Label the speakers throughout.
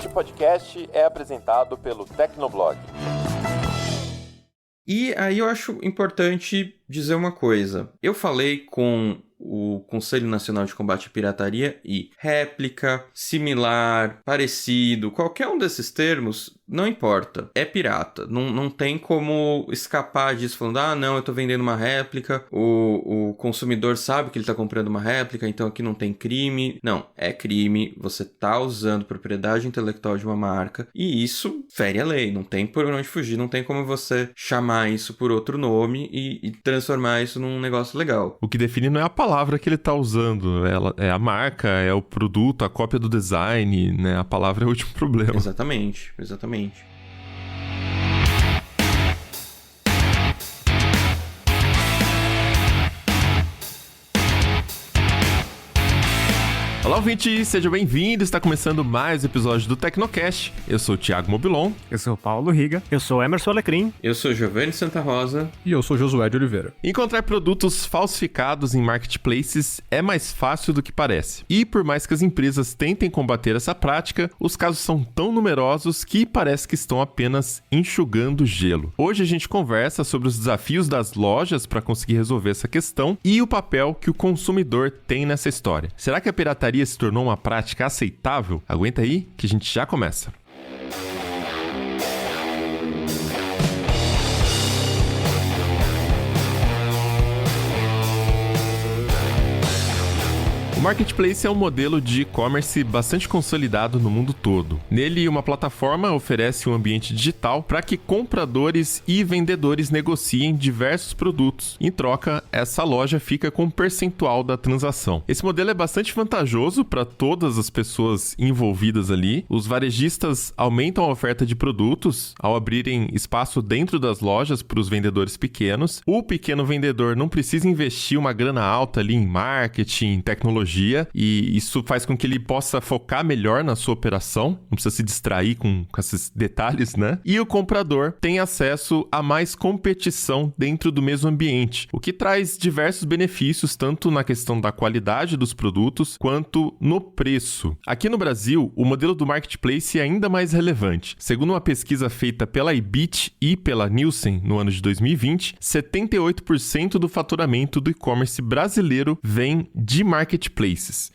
Speaker 1: podcast é apresentado pelo Tecnoblog.
Speaker 2: E aí eu acho importante dizer uma coisa. Eu falei com o Conselho Nacional de Combate à Pirataria e réplica, similar, parecido, qualquer um desses termos, não importa. É pirata. Não tem como escapar disso falando, não, eu tô vendendo uma réplica, o consumidor sabe que ele tá comprando uma réplica, então aqui não tem crime. Não, é crime, você tá usando propriedade intelectual de uma marca e isso fere a lei, não tem por onde fugir, não tem como você chamar isso por outro nome e transformar isso num negócio legal.
Speaker 3: O que define não é a palavra que ele tá usando, é a marca, é o produto, a cópia do design, né? A palavra é o último problema.
Speaker 2: Exatamente.
Speaker 3: Olá, ouvinte, seja bem-vindo, está começando mais um episódio do Tecnocast. Eu sou o Thiago Mobilon.
Speaker 4: Eu sou o Paulo Riga.
Speaker 5: Eu sou o Emerson Alecrim.
Speaker 2: Eu sou Giovanni Santa Rosa.
Speaker 6: E eu sou Josué de Oliveira.
Speaker 3: Encontrar produtos falsificados em marketplaces é mais fácil do que parece. E por mais que as empresas tentem combater essa prática, os casos são tão numerosos que parece que estão apenas enxugando gelo. Hoje a gente conversa sobre os desafios das lojas para conseguir resolver essa questão e o papel que o consumidor tem nessa história. Será que a pirataria se tornou uma prática aceitável? Aguenta aí que a gente já começa. O Marketplace é um modelo de e-commerce bastante consolidado no mundo todo. Nele, uma plataforma oferece um ambiente digital para que compradores e vendedores negociem diversos produtos. Em troca, essa loja fica com um percentual da transação. Esse modelo é bastante vantajoso para todas as pessoas envolvidas ali. Os varejistas aumentam a oferta de produtos ao abrirem espaço dentro das lojas para os vendedores pequenos. O pequeno vendedor não precisa investir uma grana alta ali em marketing, em tecnologia, e isso faz com que ele possa focar melhor na sua operação, não precisa se distrair com esses detalhes, né? E o comprador tem acesso a mais competição dentro do mesmo ambiente, o que traz diversos benefícios, tanto na questão da qualidade dos produtos, quanto no preço. Aqui no Brasil, o modelo do Marketplace é ainda mais relevante. Segundo uma pesquisa feita pela Ibit e pela Nielsen no ano de 2020, 78% do faturamento do e-commerce brasileiro vem de marketplaces.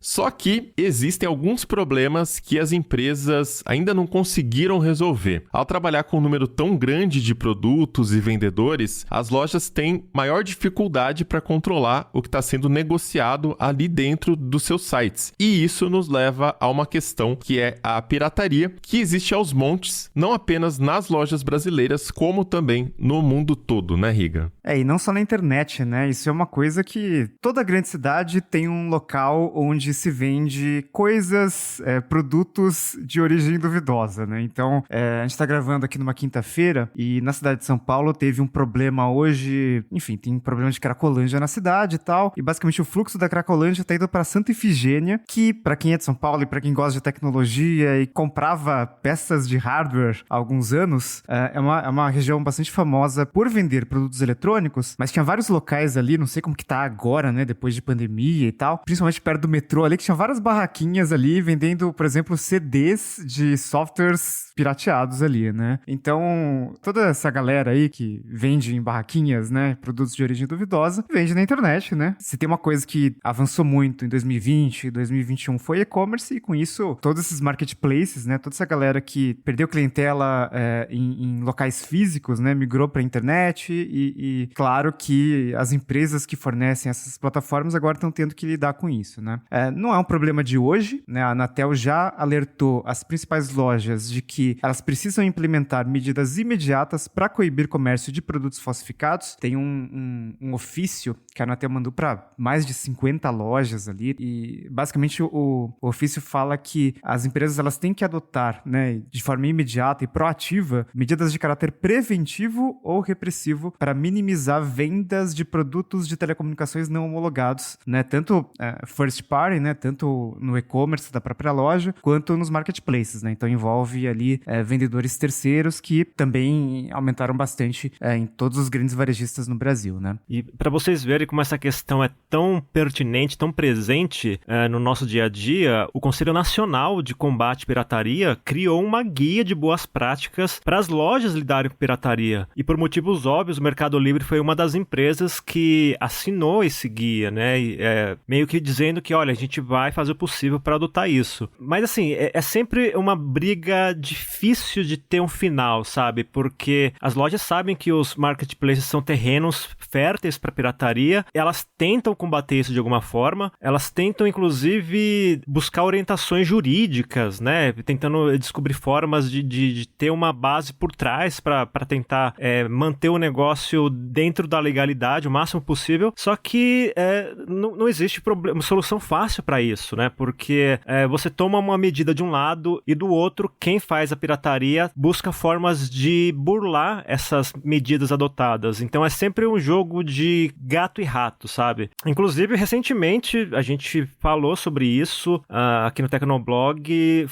Speaker 3: Só que existem alguns problemas que as empresas ainda não conseguiram resolver. Ao trabalhar com um número tão grande de produtos e vendedores, as lojas têm maior dificuldade para controlar o que está sendo negociado ali dentro dos seus sites. E isso nos leva a uma questão que é a pirataria, que existe aos montes, não apenas nas lojas brasileiras, como também no mundo todo, né, Riga?
Speaker 4: E não só na internet, né? Isso é uma coisa que toda grande cidade tem um local onde se vende coisas, produtos de origem duvidosa, né? Então, a gente tá gravando aqui numa quinta-feira e na cidade de São Paulo teve um problema hoje, enfim, tem um problema de Cracolândia na cidade e tal, e basicamente o fluxo da Cracolândia tá indo pra Santa Ifigênia, que pra quem é de São Paulo e pra quem gosta de tecnologia e comprava peças de hardware há alguns anos, é uma região bastante famosa por vender produtos eletrônicos, mas tinha vários locais ali, não sei como que tá agora, né, depois de pandemia e tal, principalmente perto do metrô ali, que tinha várias barraquinhas ali vendendo, por exemplo, CDs de softwares pirateados ali, né? Então, toda essa galera aí que vende em barraquinhas, né, produtos de origem duvidosa, vende na internet, né? Se tem uma coisa que avançou muito em 2020 e 2021 foi e-commerce, e com isso, todos esses marketplaces, né, toda essa galera que perdeu clientela em locais físicos, né, migrou para a internet e claro que as empresas que fornecem essas plataformas agora estão tendo que lidar com isso, né? Não é um problema de hoje, né? A Anatel já alertou as principais lojas de que elas precisam implementar medidas imediatas para coibir comércio de produtos falsificados. Tem um ofício que a Anatel mandou para mais de 50 lojas ali e basicamente o ofício fala que as empresas elas têm que adotar, né, de forma imediata e proativa medidas de caráter preventivo ou repressivo para minimizar vendas de produtos de telecomunicações não homologados, né? Tanto first party, né? Tanto no e-commerce da própria loja, quanto nos marketplaces, né? Então envolve ali vendedores terceiros que também aumentaram bastante em todos os grandes varejistas no Brasil, né?
Speaker 5: E para vocês verem como essa questão é tão pertinente, tão presente no nosso dia a dia, o Conselho Nacional de Combate à Pirataria criou uma guia de boas práticas para as lojas lidarem com pirataria. E por motivos óbvios, o Mercado Livre foi uma das empresas que assinou esse guia, né? Meio que dizendo que, olha, a gente vai fazer o possível para adotar isso. Mas assim, é sempre uma briga difícil de ter um final, sabe? Porque as lojas sabem que os marketplaces são terrenos férteis para pirataria, elas tentam combater isso de alguma forma, elas tentam inclusive buscar orientações jurídicas, né? Tentando descobrir formas de ter uma base por trás para tentar manter o negócio dentro da legalidade o máximo possível, só que não existe uma solução fácil para isso, né? Porque você toma uma medida de um lado e do outro, quem faz a pirataria busca formas de burlar essas medidas adotadas. Então é sempre um jogo de gato e rato, sabe? Inclusive, recentemente, a gente falou sobre isso aqui no Tecnoblog,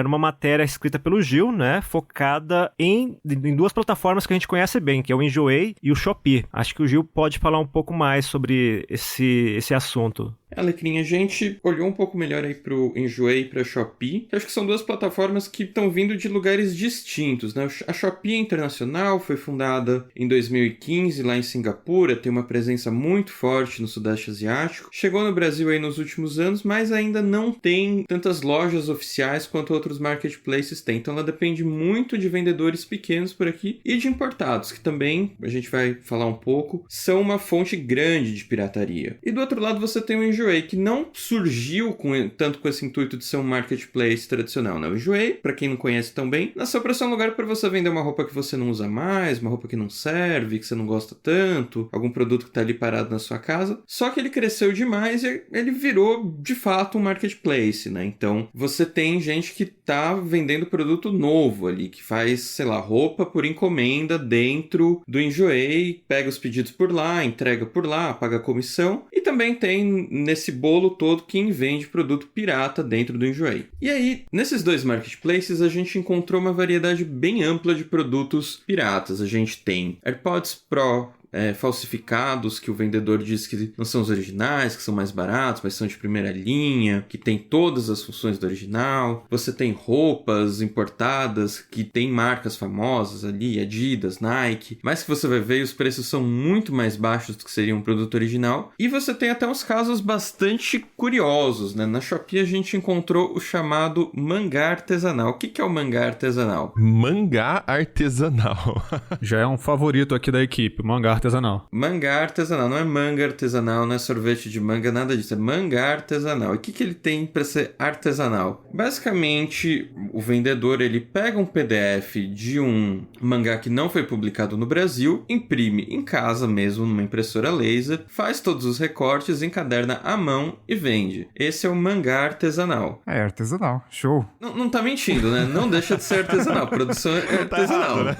Speaker 5: numa matéria escrita pelo Gil, né? Focada em duas plataformas que a gente conhece bem, que é o Enjoei e o Shopee. Acho que o Gil pode falar um pouco mais sobre esse assunto.
Speaker 2: Alecrim, a gente olhou um pouco melhor aí pro Enjoei e pra Shopee. Eu acho que são duas plataformas que estão vindo de lugares distintos, né? A Shopee é internacional, foi fundada em 2015 lá em Singapura, tem uma presença muito forte no Sudeste Asiático. Chegou no Brasil aí nos últimos anos, mas ainda não tem tantas lojas oficiais quanto outros marketplaces têm. Então ela depende muito de vendedores pequenos por aqui e de importados, que também, a gente vai falar um pouco, são uma fonte grande de pirataria. E do outro lado você tem o Enjoei, que não surgiu tanto com esse intuito de ser um marketplace tradicional, né? O Enjoei, para quem não conhece tão bem, nasceu para ser um lugar para você vender uma roupa que você não usa mais, uma roupa que não serve, que você não gosta tanto, algum produto que tá ali parado na sua casa. Só que ele cresceu demais e ele virou, de fato, um marketplace, né? Então, você tem gente que tá vendendo produto novo ali, que faz, sei lá, roupa por encomenda dentro do Enjoei, pega os pedidos por lá, entrega por lá, paga comissão. E também tem nesse bolo todo quem vende produto pirata dentro do Enjoei. E aí, nesses dois marketplaces, a gente encontrou uma variedade bem ampla de produtos piratas. A gente tem AirPods Pro falsificados, que o vendedor diz que não são os originais, que são mais baratos, mas são de primeira linha, que tem todas as funções do original. Você tem roupas importadas que tem marcas famosas ali, Adidas, Nike, mas que você vai ver os preços são muito mais baixos do que seria um produto original. E você tem até uns casos bastante curiosos, né? Na Shopee a gente encontrou o chamado mangá artesanal. O que é o mangá artesanal?
Speaker 3: Mangá artesanal.
Speaker 6: Já é um favorito aqui da equipe, mangá artesanal.
Speaker 2: Mangá artesanal, não é manga artesanal, não é sorvete de manga, nada disso, é mangá artesanal. E o que ele tem para ser artesanal? Basicamente, o vendedor ele pega um PDF de um mangá que não foi publicado no Brasil, imprime em casa mesmo, numa impressora laser, faz todos os recortes, encaderna à mão e vende. Esse é o mangá artesanal.
Speaker 4: É artesanal, show.
Speaker 2: Não tá mentindo, né? Não deixa de ser artesanal, a produção é artesanal.
Speaker 3: Tá errado, né?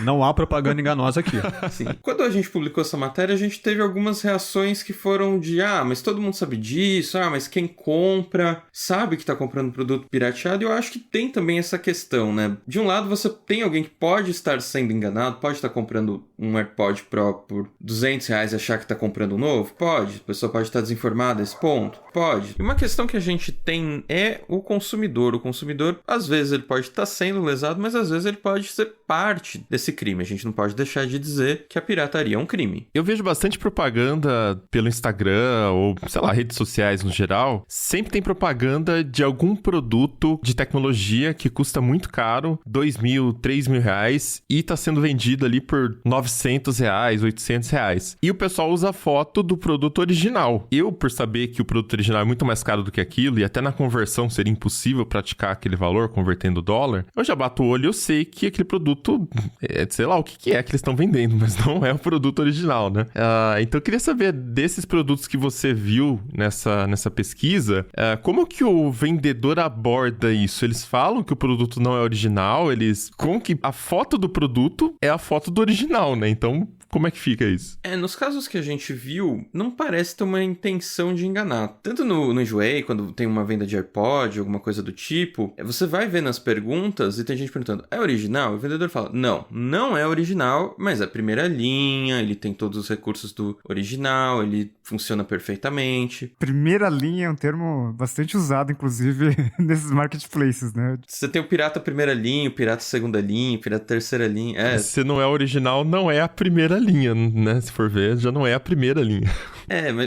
Speaker 6: Não há propaganda enganosa aqui.
Speaker 2: Sim. Quando a gente publicou essa matéria, a gente teve algumas reações que foram de mas todo mundo sabe disso, mas quem compra sabe que tá comprando produto pirateado. E eu acho que tem também essa questão, né? De um lado, você tem alguém que pode estar sendo enganado, pode estar comprando um AirPod Pro por R$200 e achar que tá comprando um novo? Pode. A pessoa pode estar desinformada a esse ponto? Pode. E uma questão que a gente tem é o consumidor. O consumidor, às vezes, ele pode estar sendo lesado, mas às vezes ele pode ser parte desse crime. A gente não pode deixar de dizer que a pirataria é um crime.
Speaker 3: Eu vejo bastante propaganda pelo Instagram ou, sei lá, redes sociais no geral. Sempre tem propaganda de algum produto de tecnologia que custa muito caro, R$2.000, R$3.000, e tá sendo vendido ali por R$900, R$800. E o pessoal usa a foto do produto original. Eu, por saber que o produto original é muito mais caro do que aquilo, e até na conversão seria impossível praticar aquele valor convertendo dólar, eu já bato o olho e eu sei que aquele produto sei lá o que é que eles estão vendendo, mas não é o produto original, né? Então eu queria saber desses produtos que você viu nessa pesquisa, como que o vendedor aborda isso? Eles falam que o produto não é original, como que a foto do produto é a foto do original, né? Então, Como é que fica isso?
Speaker 2: Nos casos que a gente viu, não parece ter uma intenção de enganar. Tanto no Enjoei, quando tem uma venda de AirPod, alguma coisa do tipo, você vai ver nas perguntas e tem gente perguntando, é original? O vendedor fala, não é original, mas é primeira linha, ele tem todos os recursos do original, ele funciona perfeitamente.
Speaker 4: Primeira linha é um termo bastante usado, inclusive, nesses marketplaces, né?
Speaker 2: Você tem o pirata primeira linha, o pirata segunda linha, o pirata terceira linha.
Speaker 3: Se não é original, não é a primeira linha, né? Se for ver, já não é a primeira linha.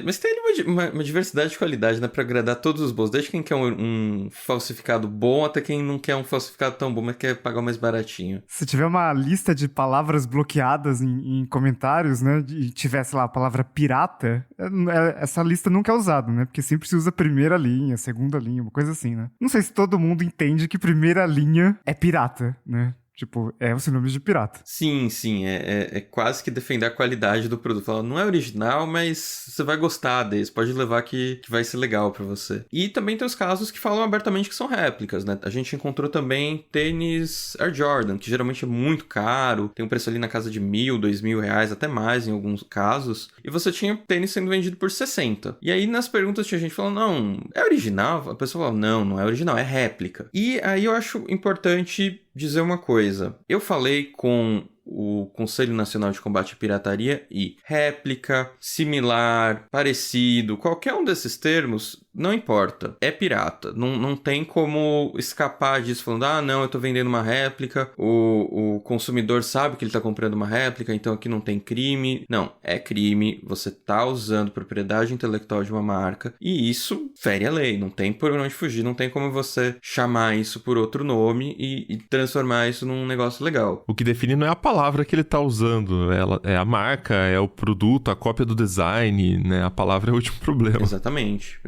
Speaker 2: Mas tem ali uma diversidade de qualidade, né? Pra agradar todos os bolsos. Desde quem quer um falsificado bom até quem não quer um falsificado tão bom, mas quer pagar o mais baratinho.
Speaker 4: Se tiver uma lista de palavras bloqueadas em comentários, né? E tivesse lá a palavra pirata, essa lista nunca é usada, né? Porque sempre se usa primeira linha, segunda linha, uma coisa assim, né? Não sei se todo mundo entende que primeira linha é pirata, né? Tipo, é o sinônimo de pirata.
Speaker 2: Sim. É quase que defender a qualidade do produto. Fala, não é original, mas você vai gostar desse. Pode levar que vai ser legal pra você. E também tem os casos que falam abertamente que são réplicas, né? A gente encontrou também tênis Air Jordan, que geralmente é muito caro. Tem um preço ali na casa de R$1.000, R$2.000, até mais em alguns casos. E você tinha tênis sendo vendido por 60. E aí nas perguntas tinha gente falando, não, é original? A pessoa falava, não é original, é réplica. E aí eu acho importante dizer uma coisa. Eu falei com o Conselho Nacional de Combate à Pirataria e réplica, similar, parecido, qualquer um desses termos, não importa. É pirata. Não tem como escapar disso falando, não, eu tô vendendo uma réplica, o consumidor sabe que ele tá comprando uma réplica, então aqui não tem crime. Não, é crime, você tá usando propriedade intelectual de uma marca e isso fere a lei, não tem por onde fugir, não tem como você chamar isso por outro nome e transformar isso num negócio legal.
Speaker 3: O que define não é a palavra que ele tá usando, é a marca, é o produto, a cópia do design, né? A palavra é o último problema.
Speaker 2: Exatamente.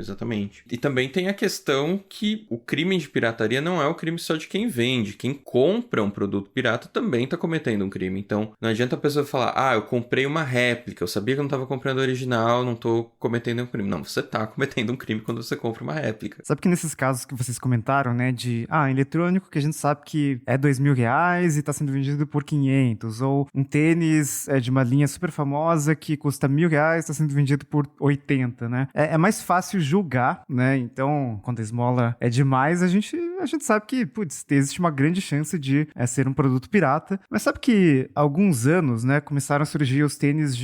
Speaker 2: E também tem a questão que o crime de pirataria não é o crime só de quem vende. Quem compra um produto pirata também tá cometendo um crime. Então, não adianta a pessoa falar, eu comprei uma réplica, eu sabia que eu não tava comprando o original, não tô cometendo um crime. Não, você tá cometendo um crime quando você compra uma réplica.
Speaker 4: Sabe que nesses casos que vocês comentaram, né, de, eletrônico que a gente sabe que é R$2.000 e tá sendo vendido por 500, ou um tênis de uma linha super famosa que custa R$1.000 e tá sendo vendido por 80, né? É mais fácil julgar, né? Então, quando a esmola é demais, a gente sabe que, existe uma grande chance de ser um produto pirata. Mas sabe que há alguns anos, né, começaram a surgir os tênis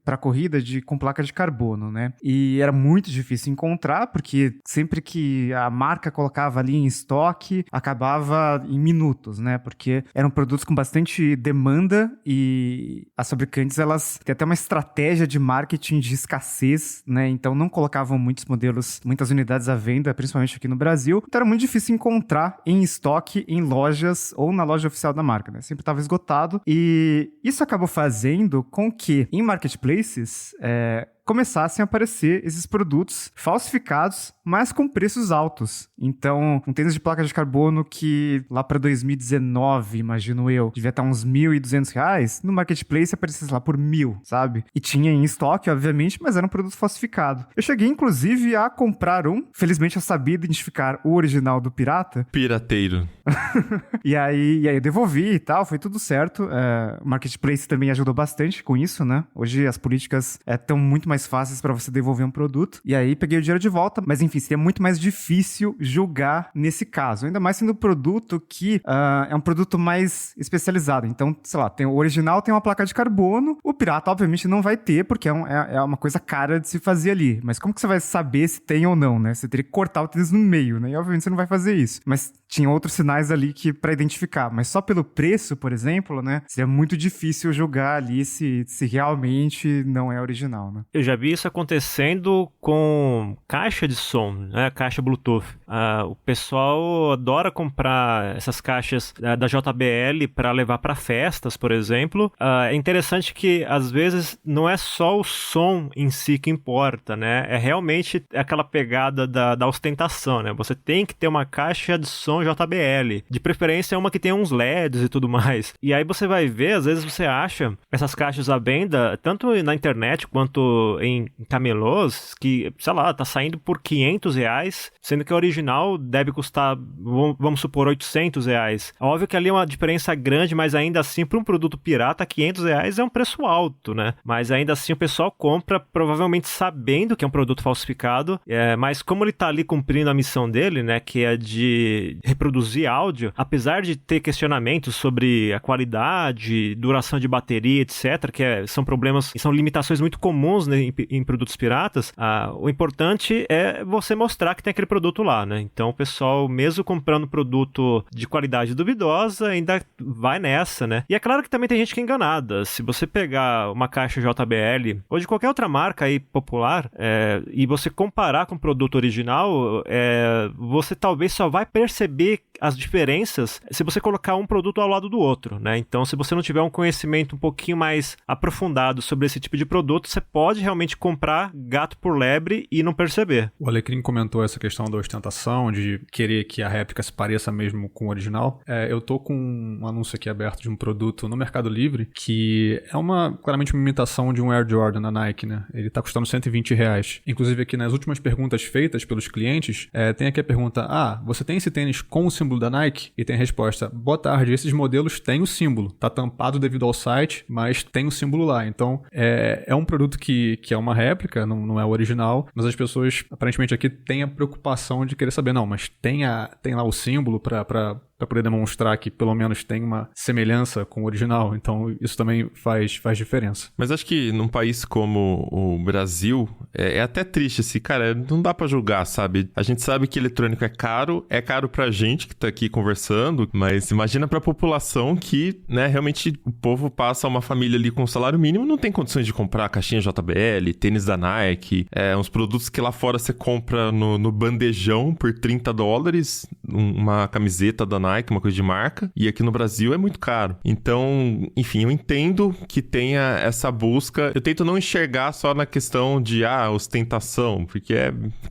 Speaker 4: para corrida com placa de carbono, né? E era muito difícil encontrar, porque sempre que a marca colocava ali em estoque, acabava em minutos, né? Porque eram produtos com bastante demanda e as fabricantes, elas têm até uma estratégia de marketing de escassez, né? Então, não colocavam muitas unidades à venda, principalmente aqui no Brasil. Então era muito difícil encontrar em estoque, em lojas ou na loja oficial da marca, né? Sempre estava esgotado. E isso acabou fazendo com que em marketplaces começassem a aparecer esses produtos falsificados, mas com preços altos. Então, um tênis de placa de carbono que lá para 2019, imagino eu, devia estar uns R$1.200, no marketplace aparecia lá por 1.000, sabe? E tinha em estoque, obviamente, mas era um produto falsificado. Eu cheguei, inclusive, a comprar um. Felizmente, eu sabia identificar o original do pirata.
Speaker 3: Pirateiro.
Speaker 4: E aí eu devolvi e tal, foi tudo certo. O marketplace também ajudou bastante com isso, né? Hoje as políticas estão muito mais fáceis para você devolver um produto. E aí peguei o dinheiro de volta, mas enfim, seria muito mais difícil julgar nesse caso. Ainda mais sendo um produto que é um produto mais especializado. Então, sei lá, o original tem uma placa de carbono, o pirata obviamente não vai ter, porque é uma coisa cara de se fazer ali. Mas como que você vai saber se tem ou não, né? Você teria que cortar o tênis no meio, né? E obviamente você não vai fazer isso. Mas tinha outros sinais ali para identificar. Mas só pelo preço, por exemplo, né? Seria muito difícil julgar ali se realmente não é original, né?
Speaker 5: Eu já vi isso acontecendo com caixa de som, né? Caixa Bluetooth. O pessoal adora comprar essas caixas da JBL para levar para festas, por exemplo. É interessante que, às vezes, não é só o som em si que importa, né? É realmente aquela pegada da ostentação, né? Você tem que ter uma caixa de som JBL. De preferência, uma que tem uns LEDs e tudo mais. E aí você vai ver, às vezes você acha essas caixas à venda, tanto na internet quanto em camelôs que, sei lá, tá saindo por R$500, sendo que a original deve custar, vamos supor, R$800. Óbvio que ali é uma diferença grande, mas ainda assim, para um produto pirata, R$500 é um preço alto, né? Mas ainda assim o pessoal compra, provavelmente sabendo que é um produto falsificado, mas como ele tá ali cumprindo a missão dele, né, que é de reproduzir áudio, apesar de ter questionamentos sobre a qualidade, duração de bateria, etc., são problemas e são limitações muito comuns, né, em produtos piratas, o importante é você mostrar que tem aquele produto lá, né? Então o pessoal, mesmo comprando produto de qualidade duvidosa, ainda vai nessa, né? E é claro que também tem gente que é enganada. Se você pegar uma caixa JBL ou de qualquer outra marca aí popular e você comparar com o produto original, você talvez só vai perceber as diferenças se você colocar um produto ao lado do outro, né? Então, se você não tiver um conhecimento um pouquinho mais aprofundado sobre esse tipo de produto, você pode realmente comprar gato por lebre e não perceber.
Speaker 6: O Alecrim comentou essa questão da ostentação, de querer que a réplica se pareça mesmo com o original. Eu tô com um anúncio aqui aberto de um produto no Mercado Livre que é claramente uma imitação de um Air Jordan da Nike, né? Ele tá custando R$120. Inclusive aqui nas últimas perguntas feitas pelos clientes, tem aqui a pergunta, você tem esse tênis com o símbolo da Nike? E tem a resposta, boa tarde, esses modelos têm o símbolo, tá tampado devido ao site, mas tem o símbolo lá. Então, é um produto que é uma réplica, não é o original, mas as pessoas, aparentemente aqui, têm a preocupação de querer saber, não, mas tem lá o símbolo para poder demonstrar que pelo menos tem uma semelhança com o original. Então, isso também faz diferença.
Speaker 3: Mas acho que num país como o Brasil, é até triste, assim, cara, não dá pra julgar, sabe? A gente sabe que eletrônico é caro pra gente que tá aqui conversando, mas imagina pra população que, né, realmente o povo passa uma família ali com salário mínimo, não tem condições de comprar caixinha JBL, tênis da Nike, uns produtos que lá fora você compra no bandejão por $30, uma camiseta da Nike, uma coisa de marca, e aqui no Brasil é muito caro. Então, enfim, eu entendo que tenha essa busca. Eu tento não enxergar só na questão de, ostentação, porque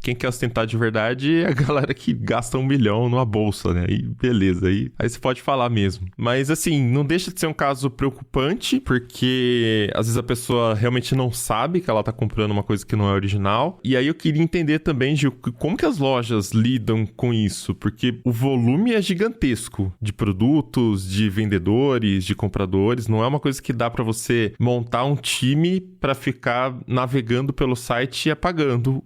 Speaker 3: quem quer ostentar de verdade é a galera que gasta 1 milhão numa bolsa, né? E beleza, aí você pode falar mesmo. Mas, assim, não deixa de ser um caso preocupante, porque às vezes a pessoa realmente não sabe que ela tá comprando uma coisa que não é original. E aí eu queria entender também, Gil, como que as lojas lidam com isso, porque o volume é gigantesco de produtos, de vendedores, de compradores. Não é uma coisa que dá pra você montar um time pra ficar navegando pelo site e apagando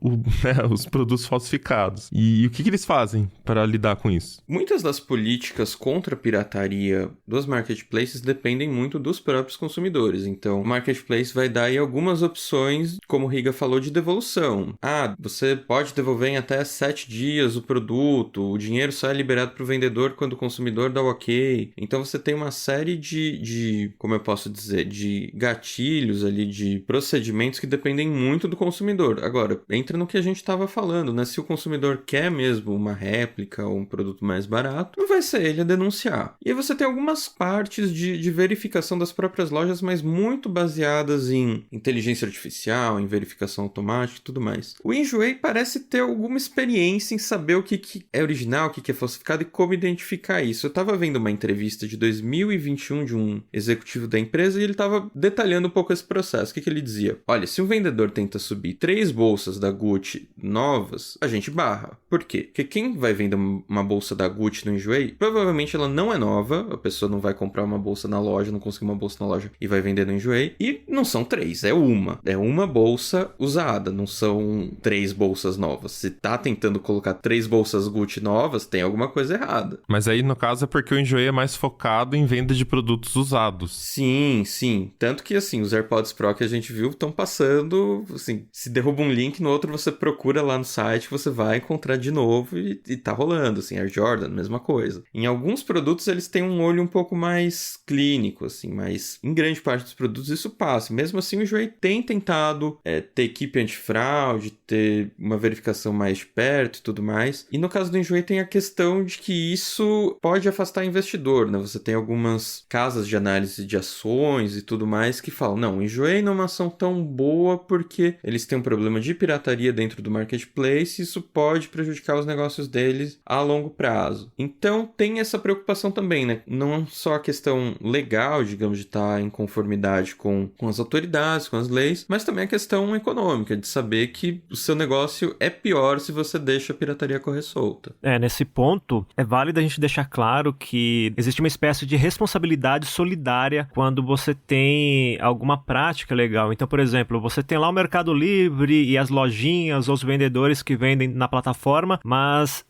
Speaker 3: os produtos falsificados. E o que eles fazem para lidar com isso?
Speaker 2: Muitas das políticas contra a pirataria dos marketplaces dependem muito dos próprios consumidores. Então, o marketplace vai dar aí algumas opções, como o Riga falou, de devolução. Você pode devolver em até 7 dias o produto, o dinheiro só é liberado para o vendedor quando o consumidor dá o ok. Então você tem uma série de como eu posso dizer, de gatilhos ali, de procedimentos que dependem muito do consumidor. Agora, entra no que a gente estava falando, né? Se o consumidor quer mesmo uma réplica ou um produto mais barato, não vai ser ele a denunciar. E aí você tem algumas partes de verificação das próprias lojas, mas muito baseadas em inteligência artificial, em verificação automática e tudo mais. O Enjoei parece ter alguma experiência em saber o que é original, o que é falsificado e como identificar isso. Eu estava vendo uma entrevista de 2021 de um executivo da empresa e ele estava detalhando um pouco esse processo. O que ele dizia? Olha, se um vendedor tenta subir 3 bolsas da Gucci novas, a gente barra. Por quê? Porque quem vai vender uma bolsa da Gucci no Enjoei, provavelmente ela não é nova, a pessoa não vai comprar uma bolsa na loja, não conseguir uma bolsa na loja e vai vender no Enjoei, e não são 3, é uma. É uma bolsa usada, não são 3 bolsas novas. Se tá tentando colocar 3 bolsas Gucci novas, tem alguma coisa errada.
Speaker 3: Mas aí, no caso, é porque o Enjoei é mais focado em venda de produtos usados.
Speaker 2: Sim, sim. Tanto que, assim, os AirPods Pro que a gente viu estão passando, assim, se derruba um link, no outro você procura lá no site, você vai encontrar de novo e tá rolando, assim, Air Jordan, mesma coisa. Em alguns produtos eles têm um olho um pouco mais clínico, assim, mas em grande parte dos produtos isso passa. Mesmo assim, o Enjoei tem tentado ter equipe antifraude, ter uma verificação mais de perto e tudo mais. E no caso do Enjoei tem a questão de que isso isso pode afastar investidor, né? Você tem algumas casas de análise de ações e tudo mais que falam, não, enjoei numa ação tão boa porque eles têm um problema de pirataria dentro do marketplace e isso pode prejudicar os negócios deles a longo prazo. Então tem essa preocupação também, né? Não só a questão legal, digamos, de estar em conformidade com as autoridades, com as leis, mas também a questão econômica, de saber que o seu negócio é pior se você deixa a pirataria correr solta.
Speaker 5: Nesse ponto, é válido a gente deixar claro que existe uma espécie de responsabilidade solidária quando você tem alguma prática legal. Então, por exemplo, você tem lá o Mercado Livre e as lojinhas ou os vendedores que vendem na plataforma, mas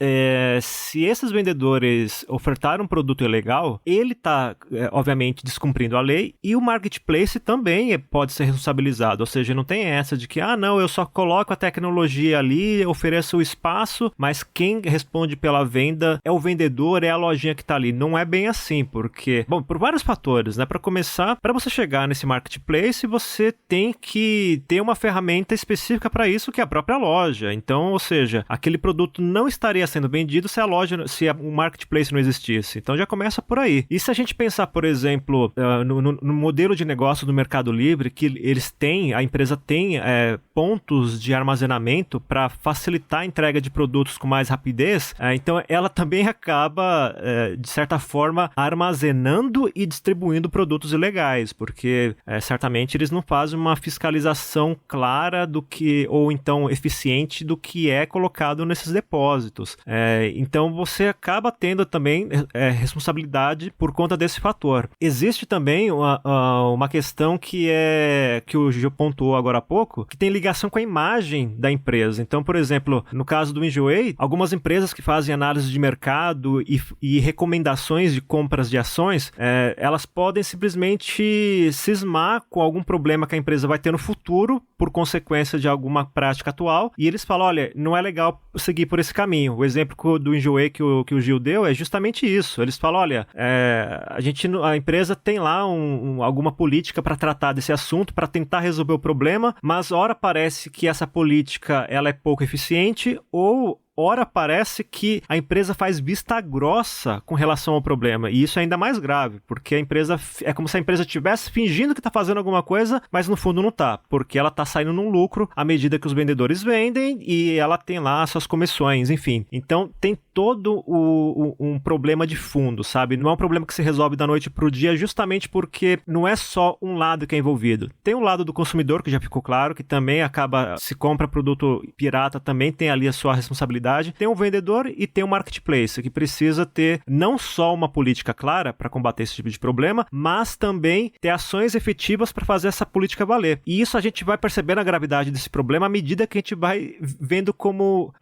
Speaker 5: se esses vendedores ofertaram um produto ilegal, ele está, obviamente, descumprindo a lei e o marketplace também pode ser responsabilizado. Ou seja, não tem essa de que, não, eu só coloco a tecnologia ali, ofereço o espaço, mas quem responde pela venda é o vendedor, é a lojinha que está ali. Não é bem assim, porque, bom, por vários fatores, né? Para começar, para você chegar nesse marketplace, você tem que ter uma ferramenta específica para isso, que é a própria loja. Então, ou seja, aquele produto não estaria sendo vendido se o marketplace não existisse. Então já começa por aí. E se a gente pensar, por exemplo, no modelo de negócio do Mercado Livre, que a empresa tem pontos de armazenamento para facilitar a entrega de produtos com mais rapidez, então ela também acaba, de certa forma, armazenando e distribuindo produtos ilegais, porque certamente eles não fazem uma fiscalização clara ou então eficiente do que é colocado nesses depósitos. Então você acaba tendo também responsabilidade por conta desse fator. Existe também uma questão que o Gil pontuou agora há pouco, que tem ligação com a imagem da empresa. Então, por exemplo, no caso do Enjoei, algumas empresas que fazem análise de mercado e recomendações de compras de ações, elas podem simplesmente cismar com algum problema que a empresa vai ter no futuro por consequência de alguma prática atual, e eles falam, olha, não é legal seguir por esse caminho. O exemplo do Enjoei que o Gil deu é justamente isso. Eles falam, olha, a empresa tem lá alguma política para tratar desse assunto, para tentar resolver o problema, mas ora parece que essa política ela é pouco eficiente, ou ora parece que a empresa faz vista grossa com relação ao problema, e isso é ainda mais grave, porque a empresa é como se a empresa estivesse fingindo que está fazendo alguma coisa, mas no fundo não está, porque ela está saindo num lucro à medida que os vendedores vendem e ela tem lá suas comissões, enfim. Então tem todo um problema de fundo, sabe? Não é um problema que se resolve da noite para o dia, justamente porque não é só um lado que é envolvido. Tem o lado do consumidor, que já ficou claro, que também se compra produto pirata, também tem ali a sua responsabilidade. Tem o vendedor e tem o marketplace, que precisa ter não só uma política clara para combater esse tipo de problema, mas também ter ações efetivas para fazer essa política valer. E isso a gente vai percebendo a gravidade desse problema à medida que a gente vai vendo como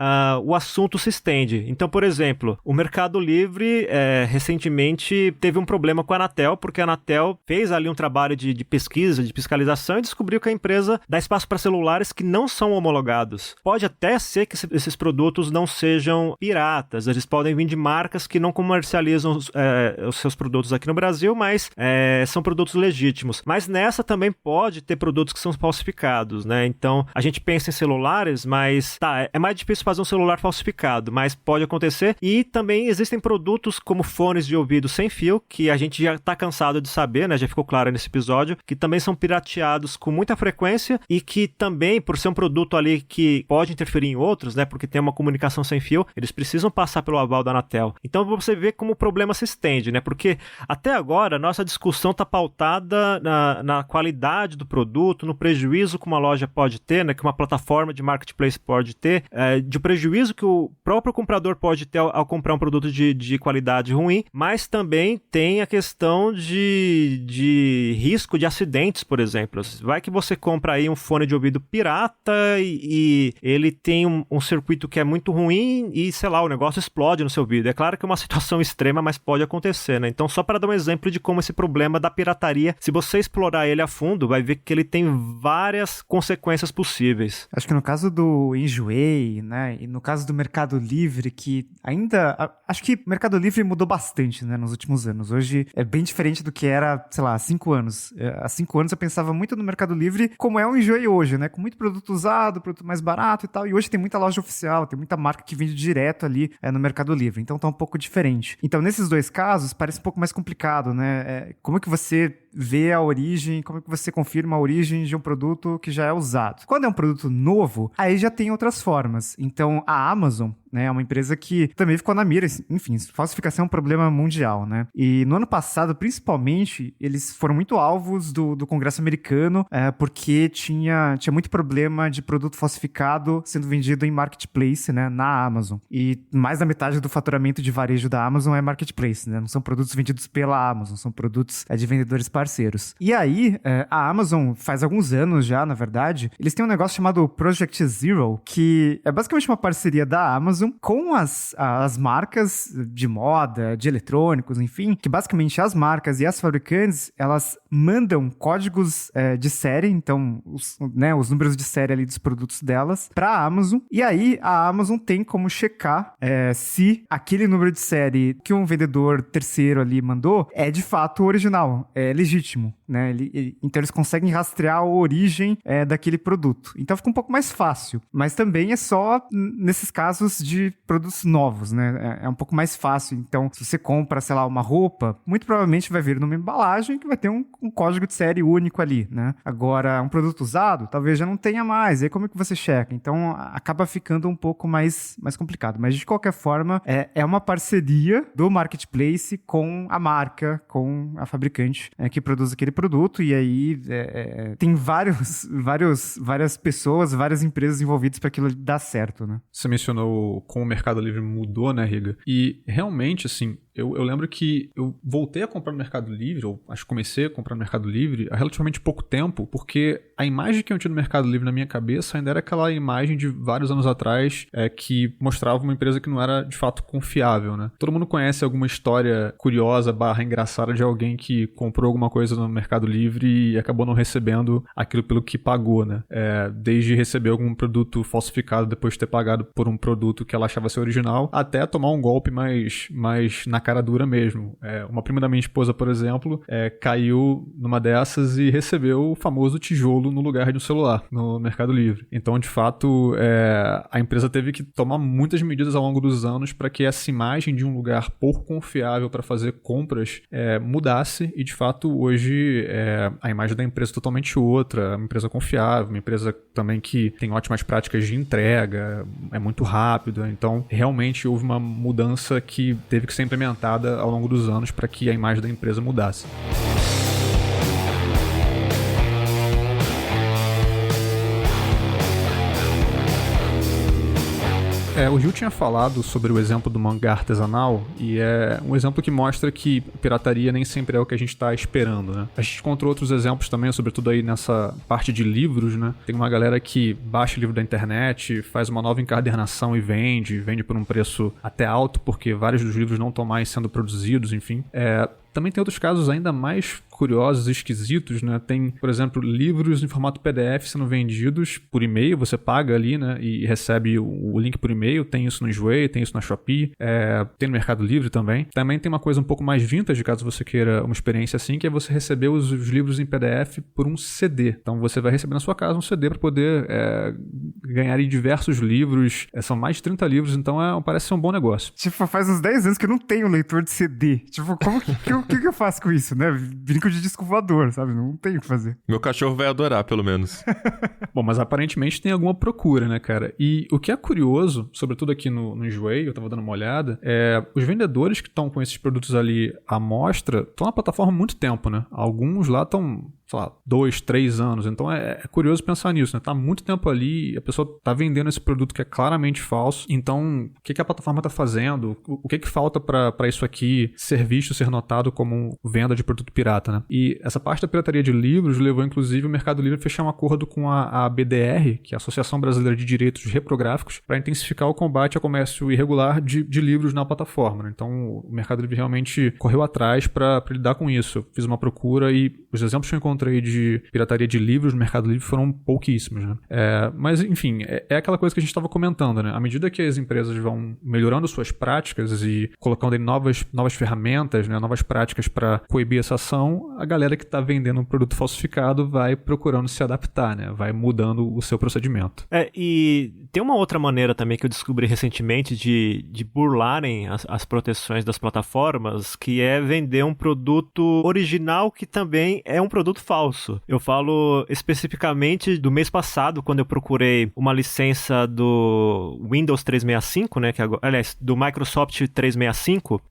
Speaker 5: o assunto se estende. Então, por exemplo, o Mercado Livre recentemente teve um problema com a Anatel, porque a Anatel fez ali um trabalho de pesquisa, de fiscalização, e descobriu que a empresa dá espaço para celulares que não são homologados. Pode até ser que esses produtos não sejam piratas, eles podem vir de marcas que não comercializam os seus produtos aqui no Brasil, mas são produtos legítimos. Mas nessa também pode ter produtos que são falsificados, né? Então, a gente pensa em celulares, mas é mais difícil fazer um celular falsificado, mas pode acontecer. E também existem produtos como fones de ouvido sem fio, que a gente já está cansado de saber, né? Já ficou claro nesse episódio, que também são pirateados com muita frequência e que também, por ser um produto ali que pode interferir em outros, né? Porque tem uma comunicação sem fio, eles precisam passar pelo aval da Anatel. Então você vê como o problema se estende, né? Porque até agora nossa discussão está pautada na qualidade do produto, no prejuízo que uma loja pode ter, né? Que uma plataforma de marketplace pode ter, de prejuízo que o próprio comprador pode ter ao comprar um produto de qualidade ruim, mas também tem a questão de risco de acidentes, por exemplo. Vai que você compra aí um fone de ouvido pirata e ele tem um circuito que é muito ruim e, sei lá, o negócio explode no seu ouvido. É claro que é uma situação extrema, mas pode acontecer, né? Então, só para dar um exemplo de como esse problema da pirataria, se você explorar ele a fundo, vai ver que ele tem várias consequências possíveis.
Speaker 4: Acho que no caso do Enjoei, né, e no caso do Mercado Livre, que ainda... Acho que o Mercado Livre mudou bastante, né, nos últimos anos. Hoje é bem diferente do que era, sei lá, há 5 anos. Há 5 anos eu pensava muito no Mercado Livre como é o Enjoei hoje, né, com muito produto usado, produto mais barato e tal, e hoje tem muita loja oficial, tem muita marca que vende direto ali no Mercado Livre. Então tá um pouco diferente. Então, nesses dois casos, parece um pouco mais complicado, né? Como é que você vê a origem, como é que você confirma a origem de um produto que já é usado? Quando é um produto novo, aí já tem outras formas. Então, a Amazon, né, é uma empresa que também ficou na mira. Enfim, falsificação é um problema mundial, né? E no ano passado, principalmente, eles foram muito alvos do Congresso americano, porque tinha muito problema de produto falsificado sendo vendido em marketplace, né, na Amazon. E mais da metade do faturamento de varejo da Amazon é marketplace, né? Não são produtos vendidos pela Amazon, são produtos de vendedores parceiros. E aí, a Amazon, faz alguns anos já, na verdade, eles têm um negócio chamado Project Zero, que é basicamente uma parceria da Amazon com as marcas de moda, de eletrônicos, enfim, que basicamente as marcas e as fabricantes, elas mandam códigos de série, então os números de série ali dos produtos delas, para a Amazon, e aí a Amazon tem como checar se aquele número de série que um vendedor terceiro ali mandou é de fato original, é legítimo, né? Então eles conseguem rastrear a origem daquele produto. Então fica um pouco mais fácil, mas também é só nesses casos de produtos novos, né? É um pouco mais fácil. Então, se você compra, sei lá, uma roupa, muito provavelmente vai vir numa embalagem que vai ter um código de série único ali, né? Agora, um produto usado, talvez já não tenha mais. E aí como é que você checa? Então, acaba ficando um pouco mais complicado. Mas, de qualquer forma, é uma parceria do marketplace com a marca, com a fabricante que produz aquele produto. E aí, tem várias pessoas, várias empresas envolvidas para aquilo dar certo, né?
Speaker 6: Você mencionou como o Mercado Livre mudou, né, Riga? E realmente, assim, eu lembro que eu voltei a comprar no Mercado Livre, ou acho que comecei a comprar no Mercado Livre há relativamente pouco tempo, porque a imagem que eu tinha no Mercado Livre na minha cabeça ainda era aquela imagem de vários anos atrás que mostrava uma empresa que não era de fato confiável, né? Todo mundo conhece alguma história curiosa / engraçada de alguém que comprou alguma coisa no Mercado Livre e acabou não recebendo aquilo pelo que pagou, né? Desde receber algum produto falsificado depois de ter pagado por um produto que ela achava ser original, até tomar um golpe mais na cara dura mesmo. Uma prima da minha esposa, por exemplo, caiu numa dessas e recebeu o famoso tijolo no lugar de um celular no Mercado Livre. Então, de fato, a empresa teve que tomar muitas medidas ao longo dos anos para que essa imagem de um lugar pouco confiável para fazer compras mudasse e, de fato, hoje a imagem da empresa é totalmente outra, uma empresa confiável, uma empresa também que tem ótimas práticas de entrega, é muito rápida. Então, realmente houve uma mudança que teve que ser implementada ao longo dos anos para que a imagem da empresa mudasse. O Gil tinha falado sobre o exemplo do mangá artesanal e é um exemplo que mostra que pirataria nem sempre é o que a gente está esperando, né? A gente encontrou outros exemplos também, sobretudo aí nessa parte de livros, né? Tem uma galera que baixa livro da internet, faz uma nova encadernação e vende por um preço até alto, porque vários dos livros não estão mais sendo produzidos, enfim. Também tem outros casos ainda mais curiosos e esquisitos, né? Tem, por exemplo, livros em formato PDF sendo vendidos por e-mail, você paga ali, né? E recebe o link por e-mail, tem isso no Enjoei, tem isso na Shopee, tem no Mercado Livre também. Também tem uma coisa um pouco mais vintage, caso você queira uma experiência assim, que é você receber os livros em PDF por um CD. Então você vai receber na sua casa um CD para poder ganhar em diversos livros. São mais de 30 livros, então parece ser um bom negócio.
Speaker 4: Tipo, faz uns 10 anos que eu não tenho leitor de CD. Tipo, como que eu faço com isso, né? Brinco de disco voador, sabe? Não tenho o que fazer.
Speaker 3: Meu cachorro vai adorar, pelo menos.
Speaker 6: Bom, mas aparentemente tem alguma procura, né, cara? E o que é curioso, sobretudo aqui no Enjoei, eu tava dando uma olhada, os vendedores que estão com esses produtos ali à mostra estão na plataforma há muito tempo, né? Alguns lá estão, sei lá, 2, 3 anos. Então é curioso pensar nisso, né? Tá há muito tempo ali, a pessoa tá vendendo esse produto que é claramente falso. Então, o que a plataforma tá fazendo? O que falta para isso aqui ser visto, ser notado como venda de produto pirata, né? E essa parte da pirataria de livros levou, inclusive, o Mercado Livre a fechar um acordo com a BDR, que é a Associação Brasileira de Direitos Reprográficos, para intensificar o combate ao comércio irregular de livros na plataforma, né? Então, o Mercado Livre realmente correu atrás para lidar com isso. Eu fiz uma procura e os exemplos que eu encontrei encontrei de pirataria de livros no Mercado Livre foram pouquíssimos, né? Mas, enfim, é aquela coisa que a gente estava comentando, né? À medida que as empresas vão melhorando suas práticas e colocando em novas ferramentas, né? Novas práticas para coibir essa ação, a galera que está vendendo um produto falsificado vai procurando se adaptar, né? Vai mudando o seu procedimento.
Speaker 5: E tem uma outra maneira também que eu descobri recentemente de burlarem as proteções das plataformas, que é vender um produto original que também é um produto falso. Eu falo especificamente do mês passado, quando eu procurei uma licença do Windows 365, né, aliás, do Microsoft 365,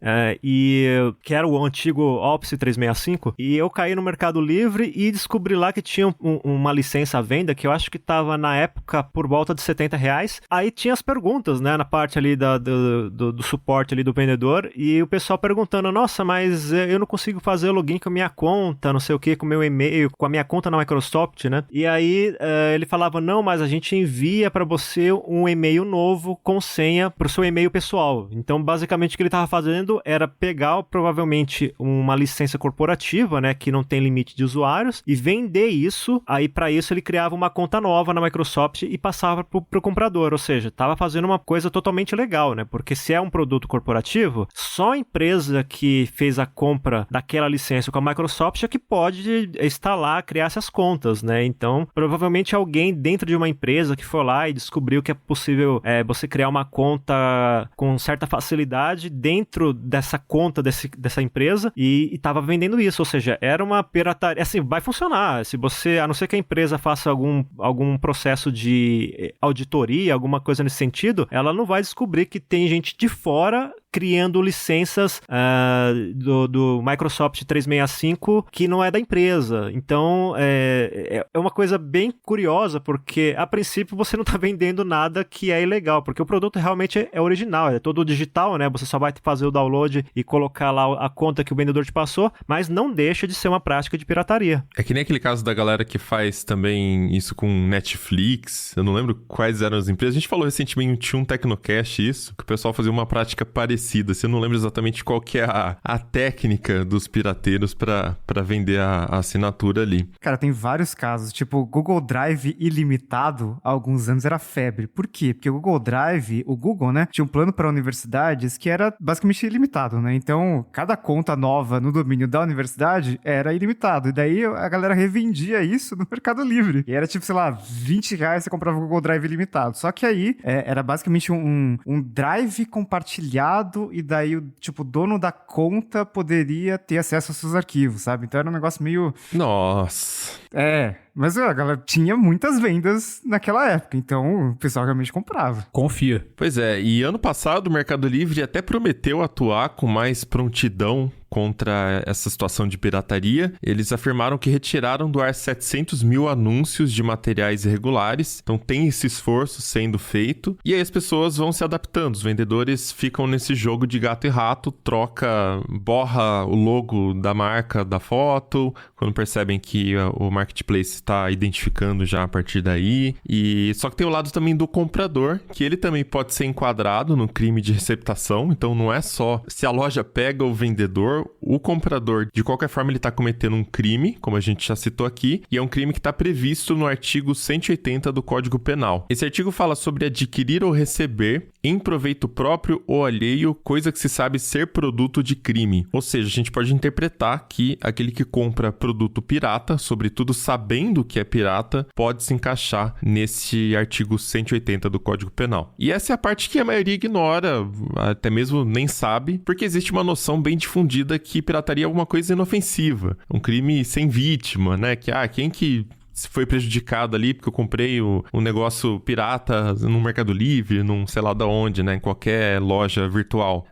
Speaker 5: que era o antigo Office 365, e eu caí no Mercado Livre e descobri lá que tinha uma licença à venda, que eu acho que estava na época por volta de R$70. Aí tinha as perguntas, né, na parte ali do suporte ali do vendedor, e o pessoal perguntando, nossa, mas eu não consigo fazer o login com a minha conta, não sei o que, com o meu e-mail, com a minha conta na Microsoft, né? E aí ele falava, não, mas a gente envia para você um e-mail novo com senha pro seu e-mail pessoal. Então, basicamente, o que ele estava fazendo era pegar, provavelmente, uma licença corporativa, né, que não tem limite de usuários, e vender isso. Aí, para isso, ele criava uma conta nova na Microsoft e passava pro comprador. Ou seja, estava fazendo uma coisa totalmente legal, né? Porque se é um produto corporativo, só a empresa que fez a compra daquela licença com a Microsoft é que pode instalar, criar essas contas, né? Então, provavelmente alguém dentro de uma empresa que foi lá e descobriu que é possível você criar uma conta com certa facilidade dentro dessa conta dessa empresa e estava vendendo isso. Ou seja, era uma pirataria. Assim, vai funcionar. Se você, a não ser que a empresa faça algum processo de auditoria, alguma coisa nesse sentido, ela não vai descobrir que tem gente de fora criando licenças do Microsoft 365 que não é da empresa. Então, é uma coisa bem curiosa, porque a princípio você não está vendendo nada que é ilegal, porque o produto realmente é original, é todo digital, né? Você só vai fazer o download e colocar lá a conta que o vendedor te passou, mas não deixa de ser uma prática de pirataria.
Speaker 3: É que nem aquele caso da galera que faz também isso com Netflix, eu não lembro quais eram as empresas, a gente falou recentemente, tinha um Tecnocast isso, que o pessoal fazia uma prática parecida. Eu não lembro exatamente qual que é a técnica dos pirateiros para vender a assinatura ali.
Speaker 4: Cara, tem vários casos. Tipo, o Google Drive ilimitado, há alguns anos era febre. Por quê? Porque o Google Drive, o Google, né, tinha um plano para universidades que era basicamente ilimitado, né? Então, cada conta nova no domínio da universidade era ilimitado. E daí a galera revendia isso no Mercado Livre. E era tipo, sei lá, R$20 você comprava o Google Drive ilimitado. Só que aí era basicamente um drive compartilhado e daí o dono da conta poderia ter acesso aos seus arquivos, sabe? Então era um negócio meio...
Speaker 3: Nossa...
Speaker 4: Mas a galera tinha muitas vendas naquela época, então o pessoal realmente comprava.
Speaker 6: Confia.
Speaker 3: Pois é, e ano passado o Mercado Livre até prometeu atuar com mais prontidão contra essa situação de pirataria. Eles afirmaram que retiraram do ar 700 mil anúncios de materiais irregulares, então tem esse esforço sendo feito, e aí as pessoas vão se adaptando, os vendedores ficam nesse jogo de gato e rato, borra o logo da marca da foto, quando percebem que o marketplace está identificando já a partir daí, e só que tem o lado também do comprador, que ele também pode ser enquadrado no crime de receptação, então não é só se a loja pega o vendedor, o comprador, de qualquer forma, ele está cometendo um crime, como a gente já citou aqui, e é um crime que está previsto no artigo 180 do Código Penal. Esse artigo fala sobre adquirir ou receber, em proveito próprio ou alheio, coisa que se sabe ser produto de crime. Ou seja, a gente pode interpretar que aquele que compra produto pirata, sobretudo sabendo que é pirata, pode se encaixar nesse artigo 180 do Código Penal. E essa é a parte que a maioria ignora, até mesmo nem sabe, porque existe uma noção bem difundida que pirataria é alguma coisa inofensiva, um crime sem vítima, né? Que, quem que foi prejudicado ali porque eu comprei um negócio pirata no Mercado Livre, num sei lá da onde, né? Em qualquer loja virtual.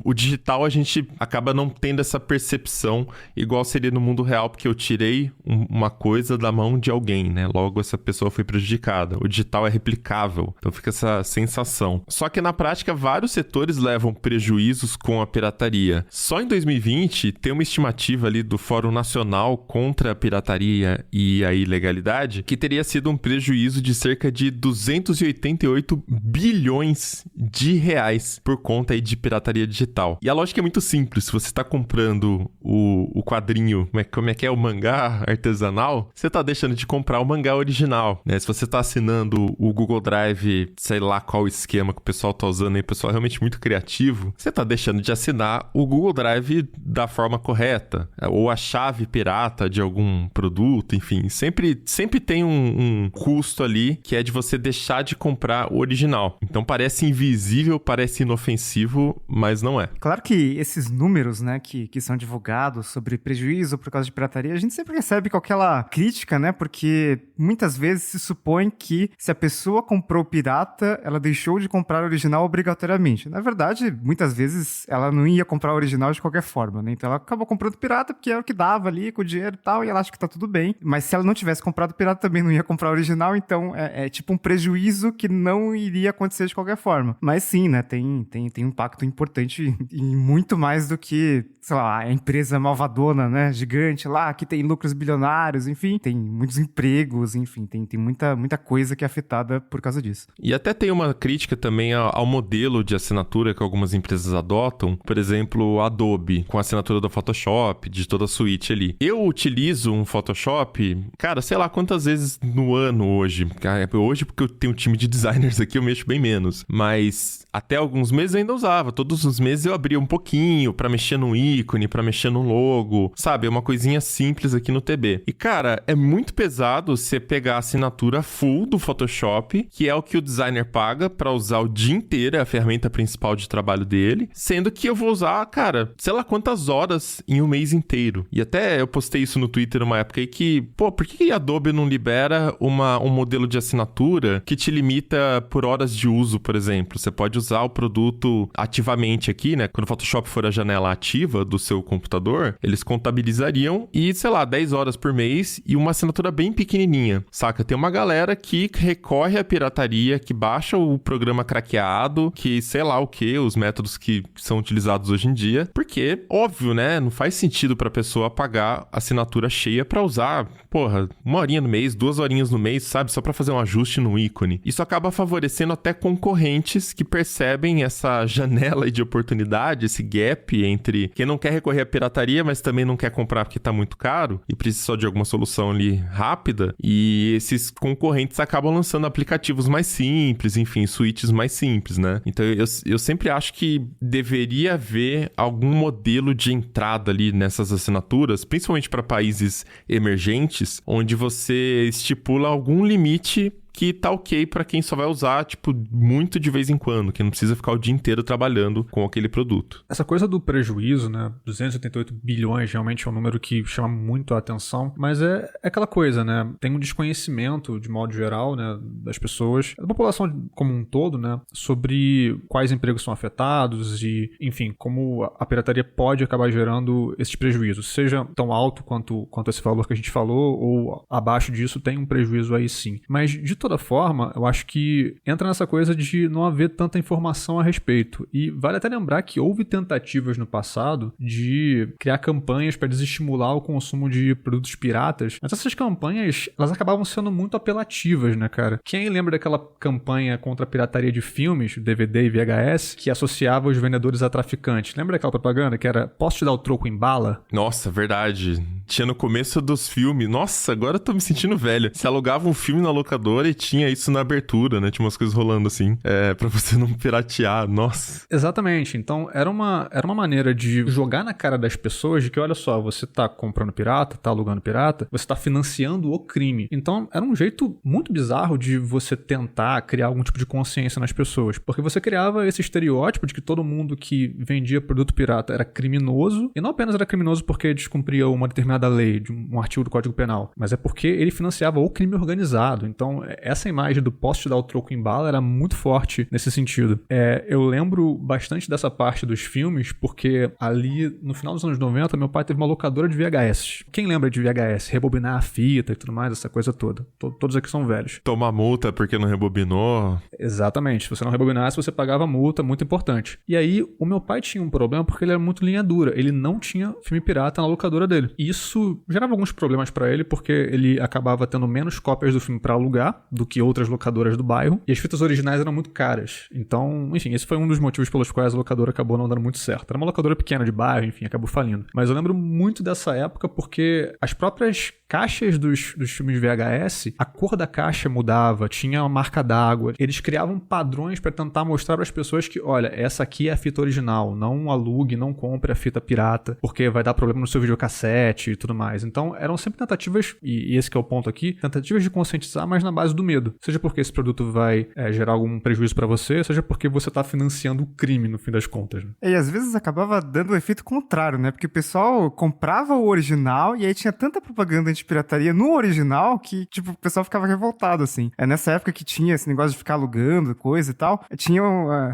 Speaker 3: O digital a gente acaba não tendo essa percepção igual seria no mundo real, porque eu tirei uma coisa da mão de alguém, né? Logo essa pessoa foi prejudicada. O digital é replicável, então fica essa sensação. Só que na prática vários setores levam prejuízos com a pirataria. Só em 2020 tem uma estimativa ali do Fórum Nacional contra a Pirataria e e a ilegalidade, que teria sido um prejuízo de cerca de 288 bilhões de reais por conta aí de pirataria digital. E a lógica é muito simples. Se você está comprando o quadrinho, como é que é o mangá artesanal, você está deixando de comprar o mangá original, né? Se você está assinando o Google Drive, sei lá qual esquema que o pessoal está usando aí, o pessoal é realmente muito criativo, você está deixando de assinar o Google Drive da forma correta, ou a chave pirata de algum produto, enfim, sempre tem um custo ali que é de você deixar de comprar o original. Então parece invisível, parece inofensivo, mas não é.
Speaker 4: Claro que esses números, né, que são divulgados sobre prejuízo por causa de pirataria, a gente sempre recebe com aquela crítica, né, porque muitas vezes se supõe que se a pessoa comprou pirata, ela deixou de comprar o original obrigatoriamente. Na verdade, muitas vezes ela não ia comprar o original de qualquer forma, né, então ela acabou comprando pirata porque era o que dava ali com o dinheiro e tal, e ela acha que tá tudo bem. Mas se ela não tivesse comprado pirata, também não ia comprar o original, então é tipo um prejuízo que não iria acontecer de qualquer forma. Mas sim, né, tem um impacto importante e muito mais do que, sei lá, a empresa malvadona, né, gigante lá, que tem lucros bilionários, enfim, tem muitos empregos, enfim, tem muita coisa que é afetada por causa disso.
Speaker 3: E até tem uma crítica também ao modelo de assinatura que algumas empresas adotam, por exemplo, Adobe, com a assinatura do Photoshop, de toda a suíte ali. Eu utilizo um Photoshop, cara, sei lá quantas vezes no ano hoje. Hoje, porque eu tenho um time de designers aqui, eu mexo bem menos. Mas até alguns meses eu ainda usava. Todos os meses eu abria um pouquinho pra mexer num ícone, pra mexer num logo, sabe? É uma coisinha simples aqui no TB. E, cara, é muito pesado você pegar a assinatura full do Photoshop, que é o que o designer paga pra usar o dia inteiro, é a ferramenta principal de trabalho dele, sendo que eu vou usar, cara, sei lá quantas horas em um mês inteiro. E até eu postei isso no Twitter uma época aí que, pô, por que a Adobe não libera um modelo de assinatura que te limita por horas de uso, por exemplo? Você pode usar o produto ativamente aqui, né? Quando o Photoshop for a janela ativa do seu computador, eles contabilizariam e, sei lá, 10 horas por mês e uma assinatura bem pequenininha, saca? Tem uma galera que recorre à pirataria, que baixa o programa craqueado, que sei lá o que, os métodos que são utilizados hoje em dia, porque, óbvio, né? Não faz sentido pra pessoa pagar assinatura cheia pra usar, porra, 1 horinha no mês, 2 horinhas no mês, sabe? Só pra fazer um ajuste no ícone. Isso acaba favorecendo até concorrentes que percebem essa janela de oportunidade, esse gap entre quem não quer recorrer à pirataria, mas também não quer comprar porque tá muito caro e precisa só de alguma solução ali rápida, e esses concorrentes acabam lançando aplicativos mais simples, enfim, suítes mais simples, né? Então eu sempre acho que deveria haver algum modelo de entrada ali nessas assinaturas, principalmente para países emergentes, onde você estipula algum limite que tá ok pra quem só vai usar, tipo, muito de vez em quando, que não precisa ficar o dia inteiro trabalhando com aquele produto.
Speaker 6: Essa coisa do prejuízo, né, 288 bilhões realmente é um número que chama muito a atenção, mas é aquela coisa, né, tem um desconhecimento, de modo geral, né, das pessoas, da população como um todo, né, sobre quais empregos são afetados e, enfim, como a pirataria pode acabar gerando esses prejuízos, seja tão alto quanto esse valor que a gente falou, ou abaixo disso tem um prejuízo aí sim. Mas, de toda forma, eu acho que entra nessa coisa de não haver tanta informação a respeito. E vale até lembrar que houve tentativas no passado de criar campanhas para desestimular o consumo de produtos piratas, mas essas campanhas, elas acabavam sendo muito apelativas, né, cara? Quem lembra daquela campanha contra a pirataria de filmes, DVD e VHS, que associava os vendedores a traficantes? Lembra daquela propaganda que era, posso te dar o troco em bala?
Speaker 3: Nossa, verdade. Tinha no começo dos filmes. Nossa, agora eu tô me sentindo velho. Você alugava um filme na locadora e tinha isso na abertura, né? Tinha umas coisas rolando assim, pra você não piratear. Nossa.
Speaker 6: Exatamente. Então, era uma maneira de jogar na cara das pessoas de que, olha só, você tá comprando pirata, tá alugando pirata, você tá financiando o crime. Então, era um jeito muito bizarro de você tentar criar algum tipo de consciência nas pessoas. Porque você criava esse estereótipo de que todo mundo que vendia produto pirata era criminoso, e não apenas era criminoso porque descumpria uma determinada lei, de um artigo do Código Penal, mas é porque ele financiava o crime organizado. Então, essa imagem do posso te dar o troco em bala era muito forte nesse sentido. Eu lembro bastante dessa parte dos filmes, porque ali, no final dos anos 90, meu pai teve uma locadora de VHS. Quem lembra de VHS? Rebobinar a fita e tudo mais, essa coisa toda. Todos aqui são velhos.
Speaker 3: Tomar multa porque não rebobinou.
Speaker 6: Exatamente. Se você não rebobinasse, você pagava multa, muito importante. E aí, o meu pai tinha um problema porque ele era muito linha dura. Ele não tinha filme pirata na locadora dele. E isso isso gerava alguns problemas pra ele, porque ele acabava tendo menos cópias do filme pra alugar do que outras locadoras do bairro, e as fitas originais eram muito caras. Então, enfim, esse foi um dos motivos pelos quais a locadora acabou não dando muito certo. Era uma locadora pequena de bairro, enfim, acabou falindo. Mas eu lembro muito dessa época porque as próprias caixas dos filmes VHS, a cor da caixa mudava, tinha uma marca d'água. Eles criavam padrões pra tentar mostrar para as pessoas que, olha, essa aqui é a fita original, não alugue, não compre a fita pirata, porque vai dar problema no seu videocassete e tudo mais. Então, eram sempre tentativas, e esse que é o ponto aqui, tentativas de conscientizar, mas na base do medo. Seja porque esse produto vai gerar algum prejuízo pra você, seja porque você tá financiando o crime, no fim das contas. Né?
Speaker 4: E às vezes acabava dando o efeito contrário, né? Porque o pessoal comprava o original e aí tinha tanta propaganda anti-pirataria no original que, tipo, o pessoal ficava revoltado, assim. É nessa época que tinha esse negócio de ficar alugando coisa e tal,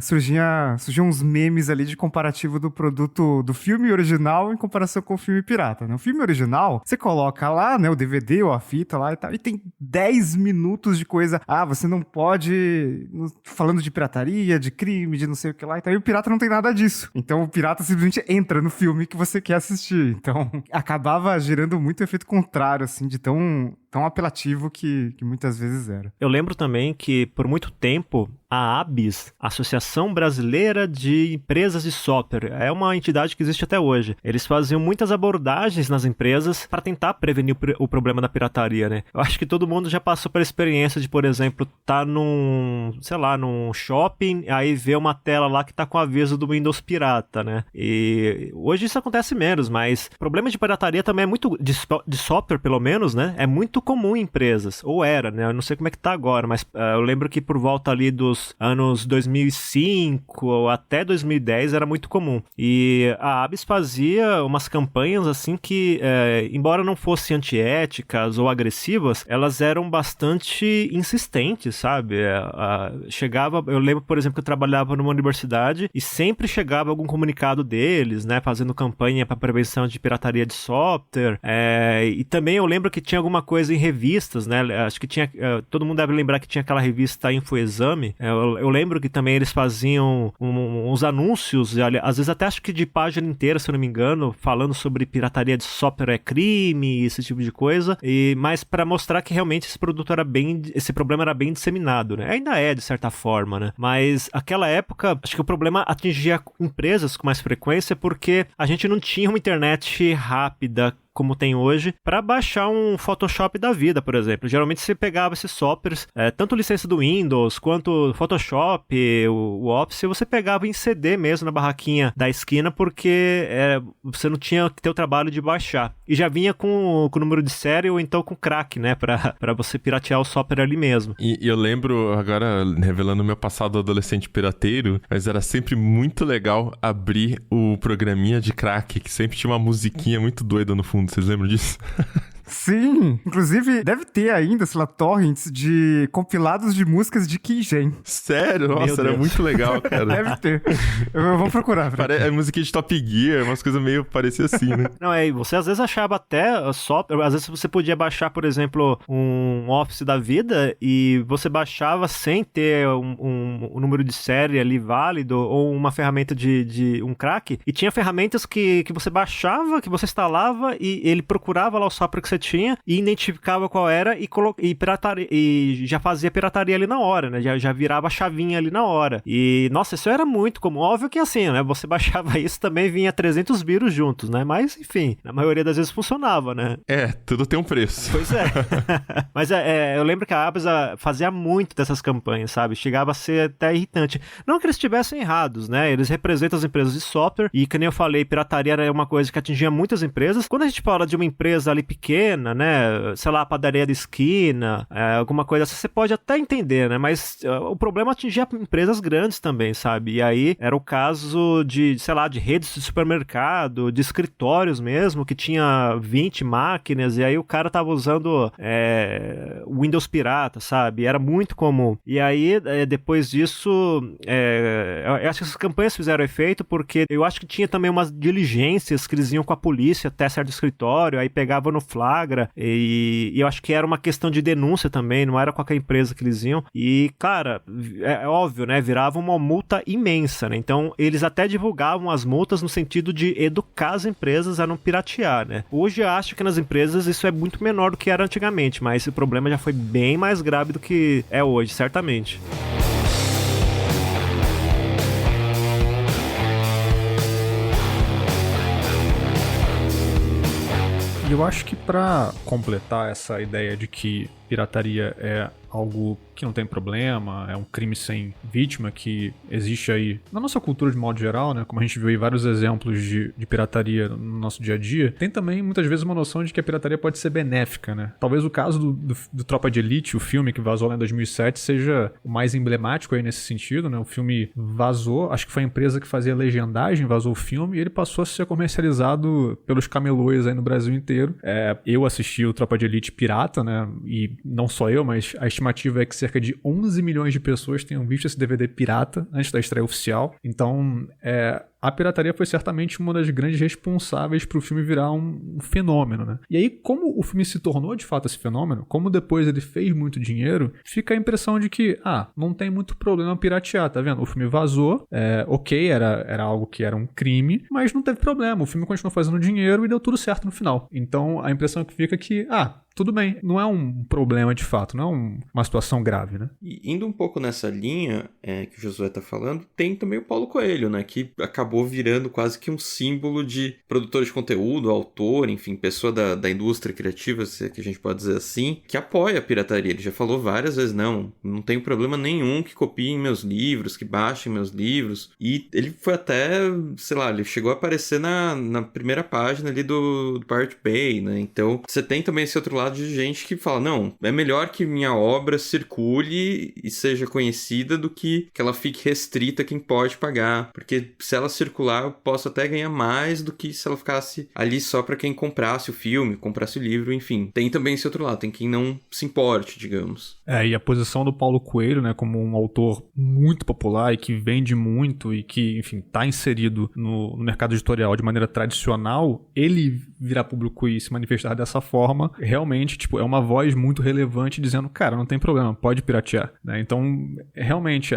Speaker 4: surgiam uns memes ali de comparativo do produto do filme original em comparação com o filme pirata, né? O filme original, você coloca lá, né, o DVD ou a fita lá e tal, e tem 10 minutos de coisa, você não pode, falando de pirataria, de crime, de não sei o que lá e tal, e o pirata não tem nada disso. Então o pirata simplesmente entra no filme que você quer assistir. Então acabava gerando muito efeito contrário, assim, de tão apelativo que muitas vezes era.
Speaker 5: Eu lembro também que, por muito tempo, a ABS, Associação Brasileira de Empresas de Software, é uma entidade que existe até hoje. Eles faziam muitas abordagens nas empresas para tentar prevenir o problema da pirataria, né? Eu acho que todo mundo já passou pela experiência de, por exemplo, tá num shopping, aí vê uma tela lá que tá com aviso do Windows pirata, né? E hoje isso acontece menos, mas problema de pirataria também é muito, de software pelo menos, né? É muito comum em empresas, ou era, né? Eu não sei como é que tá agora, mas eu lembro que por volta ali dos anos 2005 até 2010 era muito comum. E a ABS fazia umas campanhas assim que, embora não fossem antiéticas ou agressivas, elas eram bastante insistentes, sabe? Eu lembro, por exemplo, que eu trabalhava numa universidade e sempre chegava algum comunicado deles, né? Fazendo campanha para prevenção de pirataria de software. E também eu lembro que tinha alguma coisa em revistas, né? Acho que tinha... todo mundo deve lembrar que tinha aquela revista InfoExame. Eu lembro que também eles faziam uns anúncios, às vezes até acho que de página inteira, se eu não me engano, falando sobre pirataria de software é crime, esse tipo de coisa, mas para mostrar que realmente esse problema era bem disseminado, né? Ainda é, de certa forma, né? Mas aquela época, acho que o problema atingia empresas com mais frequência porque a gente não tinha uma internet rápida como tem hoje, para baixar um Photoshop da vida, por exemplo. Geralmente você pegava esses softwares, tanto licença do Windows, quanto Photoshop, o Office, você pegava em CD mesmo na barraquinha da esquina, porque você não tinha que ter o trabalho de baixar. E já vinha com o número de série ou então com crack, né, para você piratear o software ali mesmo.
Speaker 3: E eu lembro, agora revelando meu passado adolescente pirateiro, mas era sempre muito legal abrir o programinha de crack, que sempre tinha uma musiquinha muito doida no fundo. Vocês lembram disso?
Speaker 4: Sim, inclusive deve ter ainda, sei lá, torrents de compilados de músicas de Keygen.
Speaker 3: Sério? Nossa, era muito legal, cara.
Speaker 4: Deve ter. Eu vou procurar.
Speaker 3: É música de Top Gear, umas coisas meio parecidas assim, né?
Speaker 5: Não, você às vezes achava até software, às vezes você podia baixar, por exemplo, um Office da vida e você baixava sem ter um número de série ali válido ou uma ferramenta de um crack, e tinha ferramentas que você baixava, que você instalava e ele procurava lá o software que você tinha e identificava qual era e já fazia pirataria ali na hora, né? Já virava a chavinha ali na hora. E, nossa, isso era muito comum. Óbvio que assim, né? Você baixava isso, também vinha 300 vírus juntos, né? Mas, enfim, na maioria das vezes funcionava, né?
Speaker 3: Tudo tem um preço.
Speaker 5: Pois é. Mas eu lembro que a ABS fazia muito dessas campanhas, sabe? Chegava a ser até irritante. Não que eles estivessem errados, né? Eles representam as empresas de software e, como eu falei, pirataria era uma coisa que atingia muitas empresas. Quando a gente fala de uma empresa ali pequena, né, sei lá, a padaria da esquina, alguma coisa assim, você pode até entender, né, mas o problema atingia empresas grandes também, sabe, e aí era o caso de, sei lá, de redes de supermercado, de escritórios mesmo, que tinha 20 máquinas, e aí o cara tava usando Windows pirata, sabe, era muito comum, e aí, depois disso, eu acho que essas campanhas fizeram efeito, porque eu acho que tinha também umas diligências que eles iam com a polícia até certo escritório, aí pegava no flagra, flagra, e eu acho que era uma questão de denúncia também, não era qualquer empresa que eles iam, e, cara, é óbvio, né, virava uma multa imensa, né, então eles até divulgavam as multas no sentido de educar as empresas a não piratear, né. Hoje eu acho que nas empresas isso é muito menor do que era antigamente, mas esse problema já foi bem mais grave do que é hoje, certamente.
Speaker 6: E eu acho que para completar essa ideia de que pirataria é algo que não tem problema, é um crime sem vítima que existe aí na nossa cultura de modo geral, né? Como a gente viu aí vários exemplos de pirataria no nosso dia a dia, tem também muitas vezes uma noção de que a pirataria pode ser benéfica, né? Talvez o caso do Tropa de Elite, o filme que vazou lá em 2007, seja o mais emblemático aí nesse sentido, né? O filme vazou, acho que foi a empresa que fazia legendagem, vazou o filme e ele passou a ser comercializado pelos camelôs aí no Brasil inteiro. Eu assisti o Tropa de Elite pirata, né? E não só eu, mas a estimativa é que cerca de 11 milhões de pessoas tenham visto esse DVD pirata antes da estreia oficial. Então, a pirataria foi certamente uma das grandes responsáveis para o filme virar um fenômeno, né? E aí, como o filme se tornou de fato esse fenômeno, como depois ele fez muito dinheiro, fica a impressão de que, não tem muito problema piratear, tá vendo? O filme vazou, ok, era algo que era um crime, mas não teve problema, o filme continuou fazendo dinheiro e deu tudo certo no final. Então, a impressão que fica é que, tudo bem, não é um problema de fato, não é uma situação grave, né?
Speaker 2: E indo um pouco nessa linha que o Josué tá falando, tem também o Paulo Coelho, né? Que acabou virando quase que um símbolo de produtor de conteúdo, autor, enfim, pessoa da indústria criativa, se é que a gente pode dizer assim, que apoia a pirataria. Ele já falou várias vezes, não tem problema nenhum que copiem meus livros, que baixem meus livros. E ele foi até, sei lá, ele chegou a aparecer na primeira página ali do Pirate Bay, né? Então, você tem também esse outro lado de gente que fala, não, é melhor que minha obra circule e seja conhecida do que ela fique restrita a quem pode pagar, porque se ela circular eu posso até ganhar mais do que se ela ficasse ali só para quem comprasse o filme, comprasse o livro, enfim. Tem também esse outro lado, tem quem não se importe, digamos.
Speaker 6: E a posição do Paulo Coelho, né, como um autor muito popular e que vende muito e que, enfim, tá inserido no mercado editorial de maneira tradicional, ele virar público e se manifestar dessa forma, realmente, é uma voz muito relevante dizendo, cara, não tem problema, pode piratear, né? Então, realmente,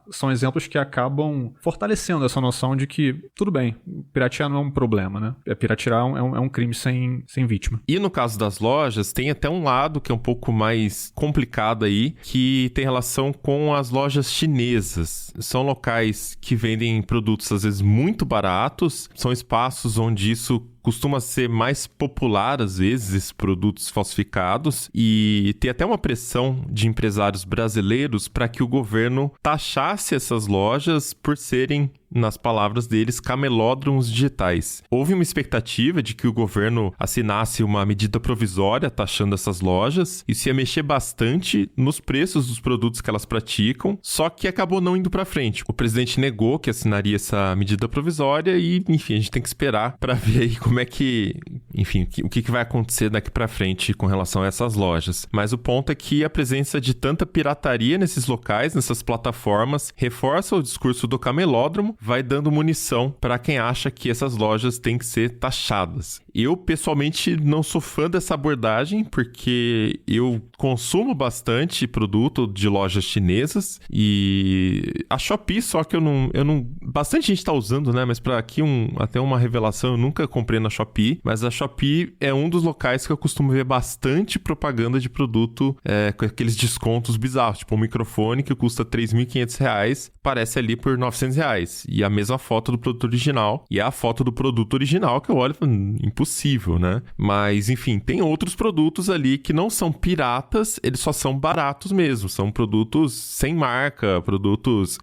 Speaker 6: são exemplos que acabam fortalecendo essa noção de que, tudo bem, piratear não é um problema, né? Piratear é um crime sem vítima.
Speaker 3: E no caso das lojas, tem até um lado que é um pouco mais complicado aí, que tem relação com as lojas chinesas. São locais que vendem produtos, às vezes, muito baratos, são espaços onde isso costuma ser mais popular, às vezes, esses produtos falsificados, e tem até uma pressão de empresários brasileiros para que o governo taxasse essas lojas por serem, nas palavras deles, camelódromos digitais. Houve uma expectativa de que o governo assinasse uma medida provisória taxando essas lojas. Isso ia mexer bastante nos preços dos produtos que elas praticam, só que acabou não indo para frente. O presidente negou que assinaria essa medida provisória e, enfim, a gente tem que esperar para ver aí como é que, enfim, o que vai acontecer daqui para frente com relação a essas lojas. Mas o ponto é que a presença de tanta pirataria nesses locais, nessas plataformas, reforça o discurso do camelódromo, vai dando munição para quem acha que essas lojas têm que ser taxadas. Eu, pessoalmente, não sou fã dessa abordagem, porque eu consumo bastante produto de lojas chinesas e a Shopee, só que eu não bastante gente tá usando, né? Mas para aqui até uma revelação, eu nunca comprei na Shopee, mas a Shopee é um dos locais que eu costumo ver bastante propaganda de produto com aqueles descontos bizarros, tipo um microfone que custa R$3.500, parece ali por R$900. E a mesma foto do produto original. E é a foto do produto original que eu olho e falo, impossível, né? Mas, enfim, tem outros produtos ali que não são piratas, eles só são baratos mesmo. São produtos sem marca, produtos...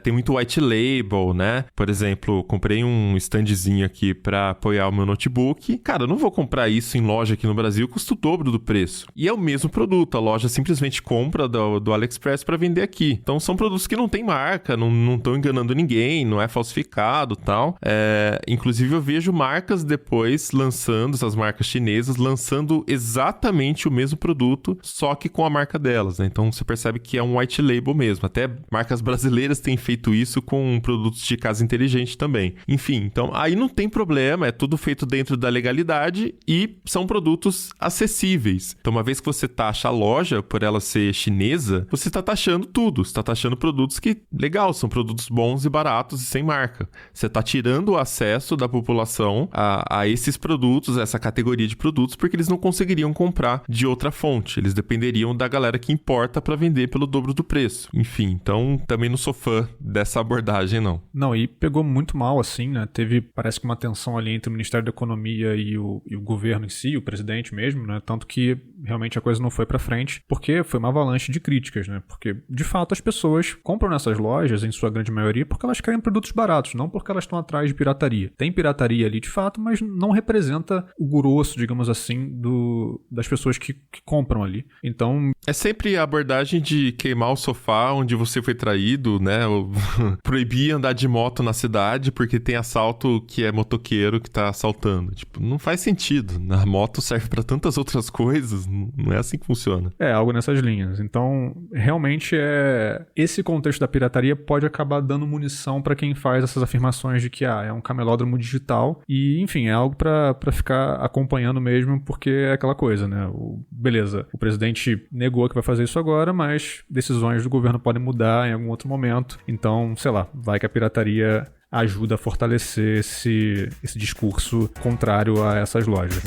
Speaker 3: tem muito white label, né? Por exemplo, comprei um standzinho aqui pra apoiar o meu notebook. Cara, eu não vou comprar isso em loja aqui no Brasil, custa o dobro do preço. E é o mesmo produto, a loja simplesmente compra do AliExpress pra vender aqui. Então, são produtos que não tem marca, não estão enganando ninguém, não é falsificado e tal. Inclusive, eu vejo marcas depois lançando, essas marcas chinesas, lançando exatamente o mesmo produto, só que com a marca delas, né? Então, você percebe que é um white label mesmo. Até marcas brasileiras têm feito isso com produtos de casa inteligente também. Enfim, então, aí não tem problema, é tudo feito dentro da legalidade, qualidade e são produtos acessíveis. Então, uma vez que você taxa a loja por ela ser chinesa, você está taxando tudo. Você está taxando produtos que, legal, são produtos bons e baratos e sem marca. Você está tirando o acesso da população a esses produtos, a essa categoria de produtos, porque eles não conseguiriam comprar de outra fonte. Eles dependeriam da galera que importa para vender pelo dobro do preço. Enfim, então também não sou fã dessa abordagem, não.
Speaker 6: Não, e pegou muito mal, assim, né? Teve, parece que uma tensão ali entre o Ministério da Economia e o governo em si, o presidente mesmo, né? Tanto que realmente a coisa não foi pra frente, porque foi uma avalanche de críticas, né? Porque, de fato, as pessoas compram nessas lojas, em sua grande maioria, porque elas querem produtos baratos, não porque elas estão atrás de pirataria. Tem pirataria ali, de fato, mas não representa o grosso, digamos assim, das pessoas que compram ali. Então...
Speaker 3: É sempre a abordagem de queimar o sofá onde você foi traído, né? Ou proibir andar de moto na cidade porque tem assalto que é motoqueiro que tá assaltando. Tipo, não faz sentido. A moto serve pra tantas outras coisas, não é assim que funciona.
Speaker 6: É, algo nessas linhas. Então, realmente esse contexto da pirataria pode acabar dando munição pra quem faz essas afirmações de que é um camelódromo digital e, enfim, é algo pra ficar acompanhando mesmo, porque é aquela coisa, né? Beleza, o presidente negou que vai fazer isso agora, mas decisões do governo podem mudar em algum outro momento. Então, sei lá, vai que a pirataria ajuda a fortalecer esse discurso contrário a essas lojas.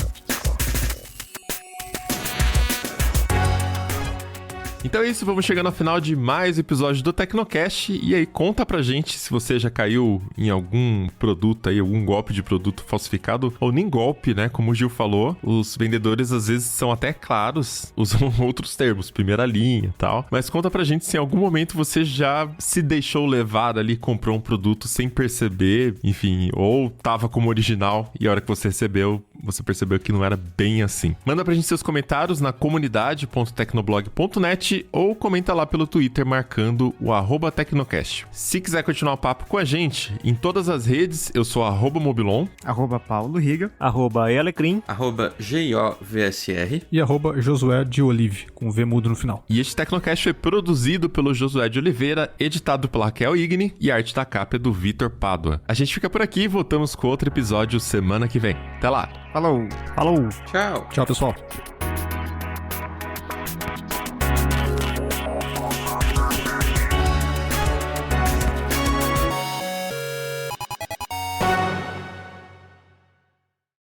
Speaker 3: Então é isso, vamos chegando ao final de mais episódio do Tecnocast. E aí, conta pra gente se você já caiu em algum produto aí, algum golpe de produto falsificado, ou nem golpe, né? Como o Gil falou, os vendedores às vezes são até claros, usam outros termos, primeira linha e tal. Mas conta pra gente se em algum momento você já se deixou levar ali, comprou um produto sem perceber, enfim, ou tava como original e a hora que você recebeu, você percebeu que não era bem assim. Manda pra gente seus comentários na comunidade.tecnoblog.net ou comenta lá pelo Twitter marcando o @Tecnocast. Se quiser continuar o papo com a gente, em todas as redes, eu sou @Mobilon,
Speaker 4: @Paulo Riga,
Speaker 5: @Elecrim,
Speaker 2: @GIOVSR
Speaker 6: e @Josué de Olive, com V mudo no final.
Speaker 3: E este Tecnocast foi produzido pelo Josué de Oliveira, editado pela Raquel Igni e a arte da capa é do Vitor Pádua. A gente fica por aqui e voltamos com outro episódio semana que vem. Até lá!
Speaker 4: Falou!
Speaker 5: falou!
Speaker 2: Tchau!
Speaker 6: Tchau, pessoal!